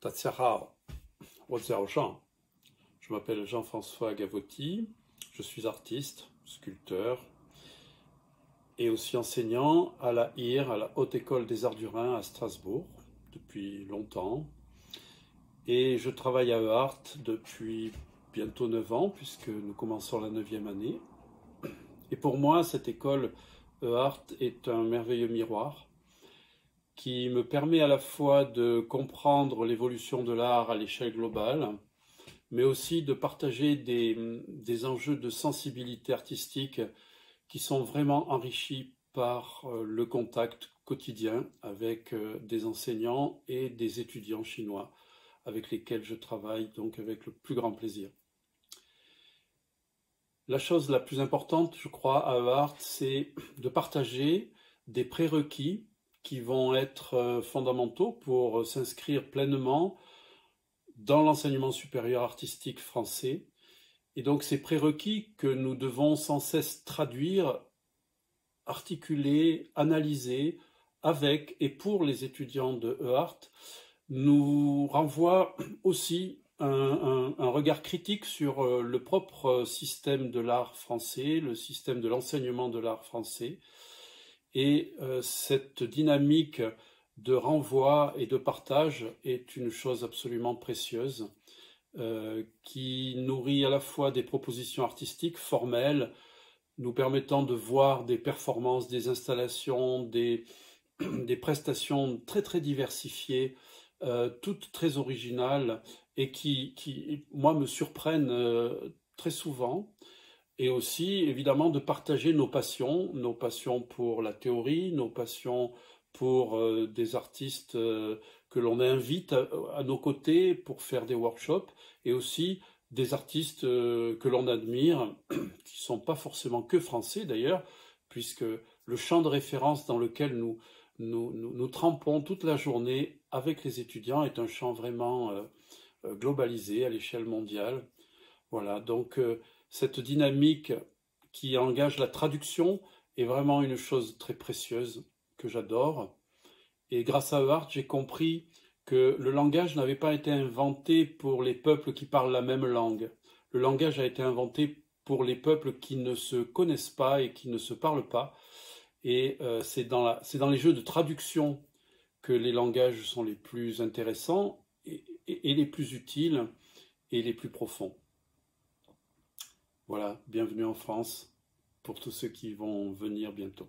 Tatsiarao, Wodziaoshan. Je m'appelle Jean-François Gavotti, je suis artiste, sculpteur et aussi enseignant à la HIR, à la Haute École des Arts du Rhin à Strasbourg, depuis longtemps. Et je travaille à EART depuis bientôt 9 ans, puisque nous commençons la 9e année. Et pour moi, cette école EART est un merveilleux miroir qui me permet à la fois de comprendre l'évolution de l'art à l'échelle globale, mais aussi de partager des enjeux de sensibilité artistique qui sont vraiment enrichis par le contact quotidien avec des enseignants et des étudiants chinois avec lesquels je travaille donc avec le plus grand plaisir. La chose la plus importante, je crois, à EART, c'est de partager des prérequis qui vont être fondamentaux pour s'inscrire pleinement dans l'enseignement supérieur artistique français. Et donc ces prérequis que nous devons sans cesse traduire, articuler, analyser avec et pour les étudiants de EART, nous renvoient aussi un regard critique sur le propre système de l'art français, le système de l'enseignement de l'art français. Et cette dynamique de renvoi et de partage est une chose absolument précieuse qui nourrit à la fois des propositions artistiques formelles, nous permettant de voir des performances, des installations, des prestations très très diversifiées, toutes très originales et qui moi, me surprennent très souvent. Et aussi, évidemment, de partager nos passions pour la théorie, nos passions pour des artistes que l'on invite à nos côtés pour faire des workshops, et aussi des artistes que l'on admire, qui ne sont pas forcément que français d'ailleurs, puisque le champ de référence dans lequel nous trempons toute la journée avec les étudiants est un champ vraiment globalisé à l'échelle mondiale. Voilà, donc cette dynamique qui engage la traduction est vraiment une chose très précieuse que j'adore. Et grâce à EART, j'ai compris que le langage n'avait pas été inventé pour les peuples qui parlent la même langue. Le langage a été inventé pour les peuples qui ne se connaissent pas et qui ne se parlent pas. Et c'est dans les jeux de traduction que les langages sont les plus intéressants et les plus utiles et les plus profonds. Voilà, bienvenue en France pour tous ceux qui vont venir bientôt.